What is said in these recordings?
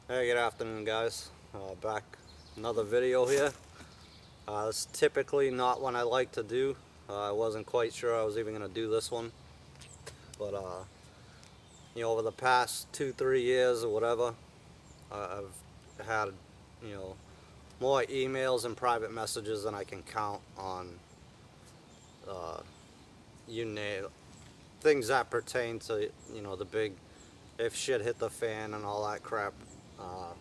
Hey, good afternoon, guys. Back another video here. It's typically not one I like to do. I wasn't quite sure I was even going to do this one, but over the past 2-3 years or whatever, I've had you know more emails and private messages than I can count on. Uh, you name things that pertain to the big if shit hit the fan and all that crap. Uh,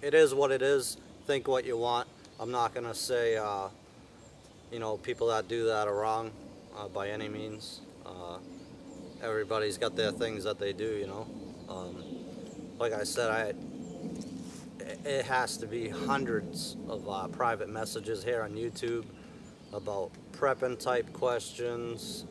it is what it is. Think what you want. I'm not gonna say, people that do that are wrong by any means. Everybody's got their things that they do. Like I said, it has to be hundreds of private messages here on YouTube about prepping type questions.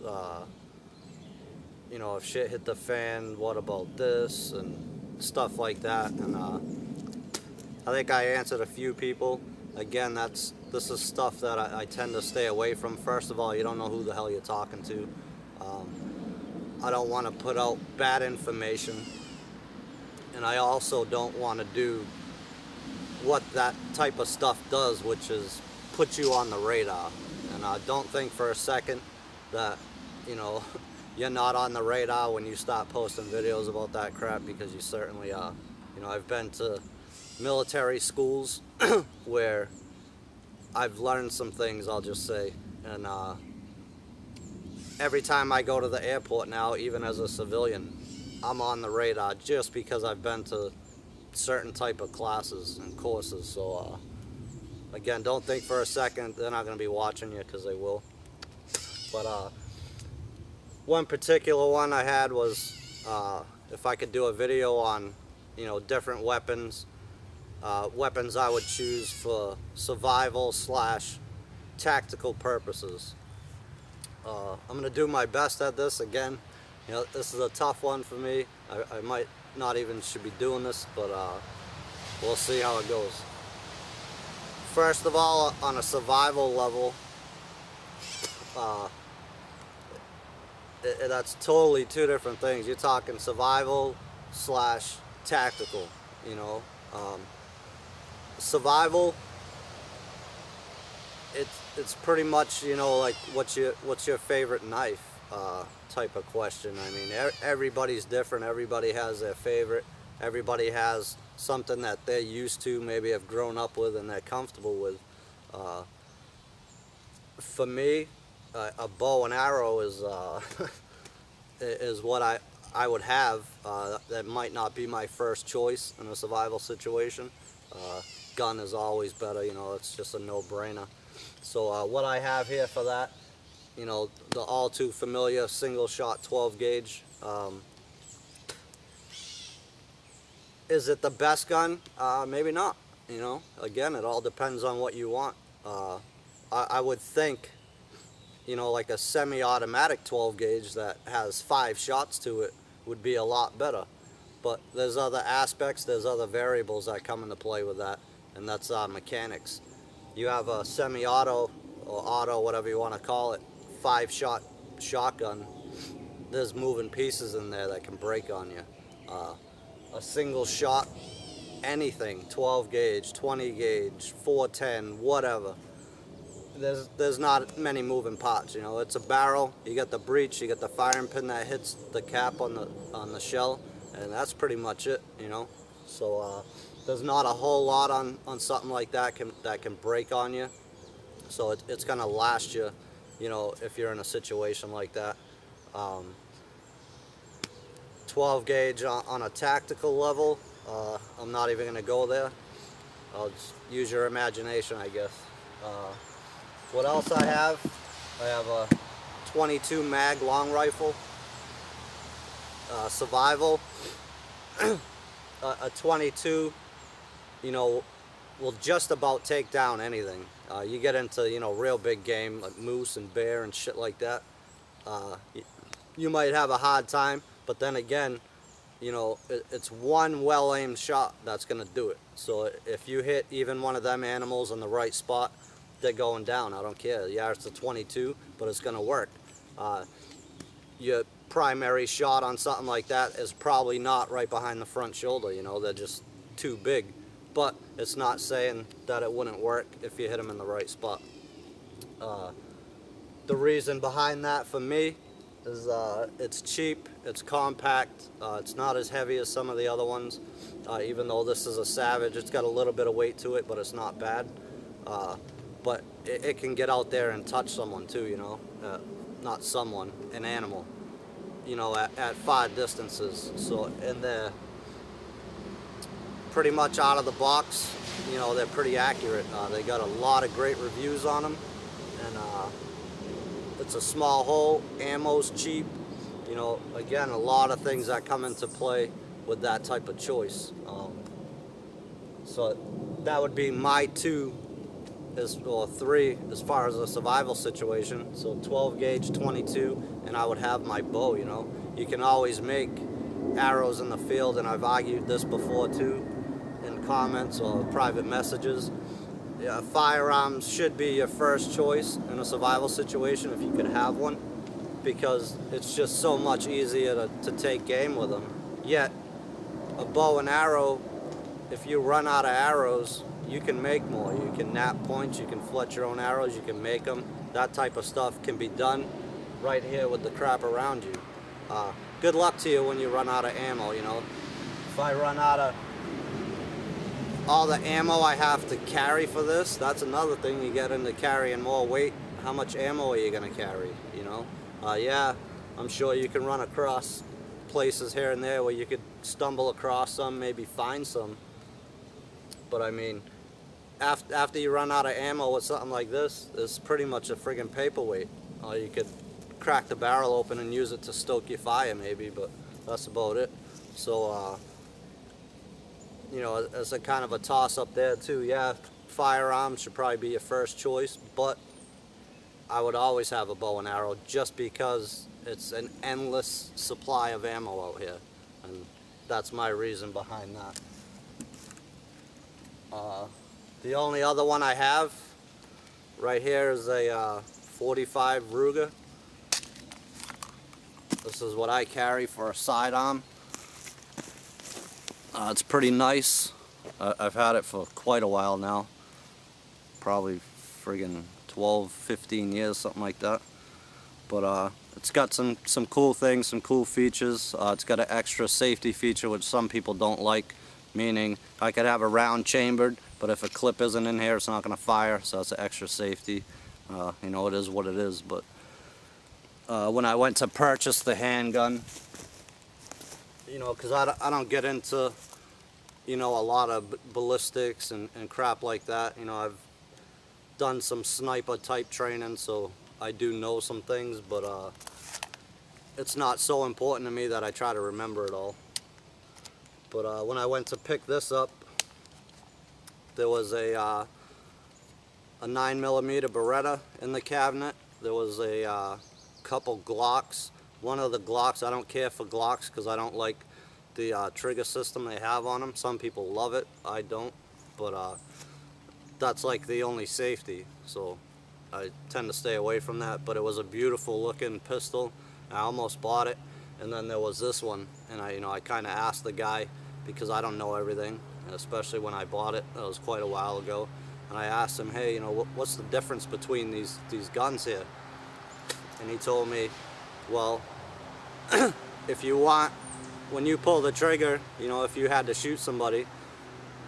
If shit hit the fan, what about this and stuff like that. And I think I answered a few people. Again, this is stuff that I tend to stay away from. First of all, you don't know who the hell you're talking to. I don't want to put out bad information, and I also don't want to do what that type of stuff does, which is put you on the radar. And I don't think for a second that you're not on the radar when you start posting videos about that crap, because you certainly are. I've been to military schools where I've learned some things, I'll just say. And every time I go to the airport now, even as a civilian, I'm on the radar just because I've been to certain type of classes and courses. So again, don't think for a second they're not going to be watching you, because they will. But one particular one I had was if I could do a video on different weapons. Weapons I would choose for survival / tactical purposes. I'm going to do my best at this. Again, this is a tough one for me. I might not even should be doing this, but we'll see how it goes. First of all, on a survival level, that's totally two different things. You're talking survival / tactical, survival, it's pretty much like what's your favorite knife type of question. I mean, everybody's different. Everybody has their favorite. Everybody has something that they're used to, maybe have grown up with, and they're comfortable with. For me, a bow and arrow is is what I would have. That might not be my first choice in a survival situation. Gun is always better, it's just a no-brainer. So what I have here for that, the all too familiar single shot 12 gauge. Is it the best gun? Maybe not. Again, it all depends on what you want. I would think, like a semi-automatic 12 gauge that has 5 shots to it would be a lot better. But there's other aspects, there's other variables that come into play with that, and that's mechanics. You have a semi-auto or auto, whatever you want to call it, 5-shot shotgun. There's moving pieces in there that can break on you. A single shot, anything, 12 gauge, 20 gauge, 410, whatever. There's not many moving parts. It's a barrel. You got the breech, you got the firing pin that hits the cap on the shell, and that's pretty much it. So there's not a whole lot on something like that can break on you. So it's gonna last you, if you're in a situation like that. 12 gauge on a tactical level, I'm not even gonna go there. I'll just use your imagination, I guess. What else I have? I have a 22 mag long rifle. Survival. A 22, will just about take down anything. You get into, real big game like moose and bear and shit like that. You might have a hard time, but then again, it's one well-aimed shot that's going to do it. So if you hit even one of them animals in the right spot, they're going down. I don't care. Yeah, it's a 22, but it's going to work. your primary shot on something like that is probably not right behind the front shoulder. You know, they're just too big. But it's not saying that it wouldn't work if you hit them in the right spot. The reason behind that for me is it's cheap, it's compact, it's not as heavy as some of the other ones. Even though this is a Savage, it's got a little bit of weight to it, but it's not bad. But it can get out there and touch someone too, you know. Not someone, an animal, you know, at far distances. So, and they're pretty much out of the box, you know, they're pretty accurate. They got a lot of great reviews on them, and it's a small hole, ammo's cheap, you know, again, a lot of things that come into play with that type of choice. So that would be my two, or three, as far as a survival situation. So 12 gauge, 22, and I would have my bow, you know. You can always make arrows in the field, and I've argued this before too, in comments or private messages. Yeah, firearms should be your first choice in a survival situation if you could have one, because it's just so much easier to take game with them. Yet, a bow and arrow, if you run out of arrows, you can make more. You can nap points, you can fletch your own arrows, you can make them. That type of stuff can be done right here with the crap around you. Good luck to you when you run out of ammo, you know. If I run out of all the ammo I have to carry for this, that's another thing. You get into carrying more weight. How much ammo are you going to carry, you know? Yeah, I'm sure you can run across places here and there where you could stumble across some, maybe find some. But I mean, after you run out of ammo with something like this, it's pretty much a friggin' paperweight. You could crack the barrel open and use it to stoke your fire maybe, but that's about it. So, you know, it's a kind of a toss up there too. Yeah, firearms should probably be your first choice, but I would always have a bow and arrow just because it's an endless supply of ammo out here, and that's my reason behind that. The only other one I have right here is a 45 Ruger. This is what I carry for a sidearm. It's pretty nice. I've had it for quite a while now. Probably friggin' 12, 15 years, something like that. But it's got some cool things, some cool features. It's got an extra safety feature which some people don't like, meaning I could have a round chambered, but if a clip isn't in here, it's not going to fire, so it's an extra safety. You know, it is what it is. But when I went to purchase the handgun, you know, because I don't get into, you know, a lot of ballistics and crap like that. You know, I've done some sniper type training, so I do know some things, but it's not so important to me that I try to remember it all. But when I went to pick this up, there was a 9mm Beretta in the cabinet. There was a couple Glocks. One of the Glocks, I don't care for Glocks because I don't like the trigger system they have on them. Some people love it, I don't, but that's like the only safety, so I tend to stay away from that. But it was a beautiful looking pistol. I almost bought it, and then there was this one, and I kind of asked the guy, because I don't know everything, especially when I bought it. That was quite a while ago, and I asked him, hey, you know, what's the difference between these guns here? And he told me, well, if you want, when you pull the trigger, you know, if you had to shoot somebody,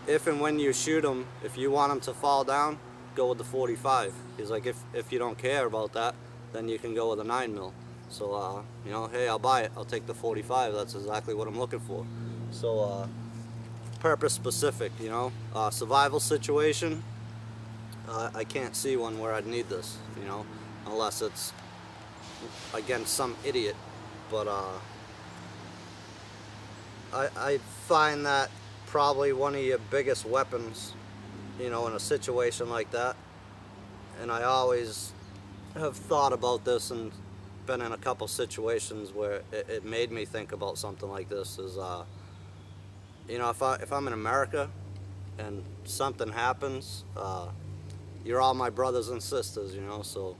if and when you shoot them, if you want them to fall down, go with the 45. He's like, if you don't care about that, then you can go with a 9mm. So, you know, hey, I'll buy it. I'll take the 45. That's exactly what I'm looking for. So, purpose specific, you know. Survival situation, I can't see one where I'd need this, you know, unless it's against some idiot. But I find that probably one of your biggest weapons, you know, in a situation like that. And I always have thought about this and been in a couple situations where it made me think about something like this. Is you know, if I'm in America and something happens, you're all my brothers and sisters, you know, so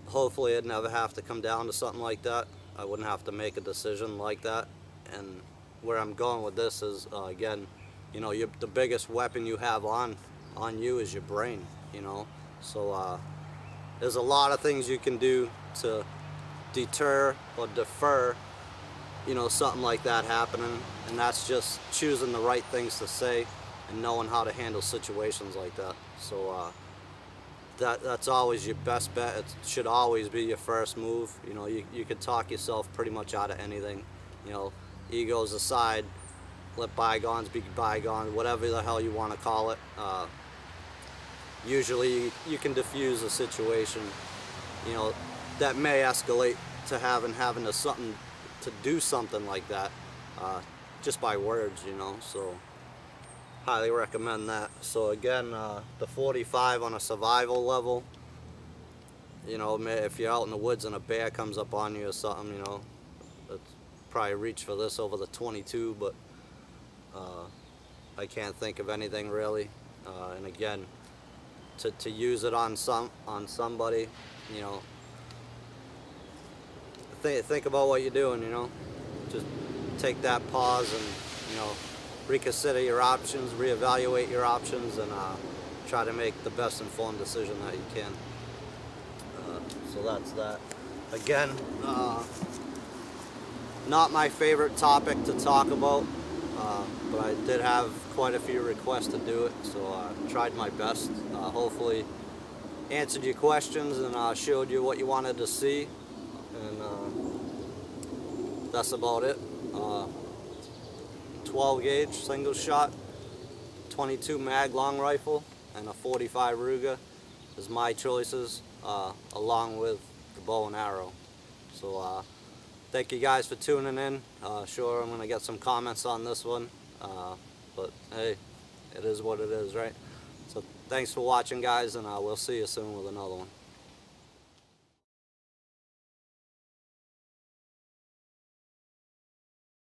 hopefully I'd never have to come down to something like that. I wouldn't have to make a decision like that. And where I'm going with this is, again, you know, the biggest weapon you have on you is your brain, you know. So there's a lot of things you can do to deter or defer, you know, something like that happening, and that's just choosing the right things to say and knowing how to handle situations like that. So that's always your best bet. It should always be your first move. You know, you could talk yourself pretty much out of anything. You know, egos aside, let bygones be bygones, whatever the hell you want to call it. Usually you can diffuse a situation, you know, that may escalate to having to do something like that, just by words, you know. So highly recommend that. So again, the 45 on a survival level, you know, if you're out in the woods and a bear comes up on you or something, you know, that's probably reach for this over the 22, but I can't think of anything really. And again, to use it on somebody, you know, think about what you're doing, you know. Just take that pause and, you know, reconsider your options, reevaluate your options, and try to make the best informed decision that you can. So that's that. Again, not my favorite topic to talk about, but I did have quite a few requests to do it, so I tried my best. Hopefully answered your questions and showed you what you wanted to see, and that's about it. 12 gauge single shot, 22 mag long rifle, and a 45 Ruger is my choices, along with the bow and arrow. So thank you guys for tuning in. Sure, I'm gonna get some comments on this one, but hey, it is what it is, right? So thanks for watching, guys, and we'll see you soon with another one.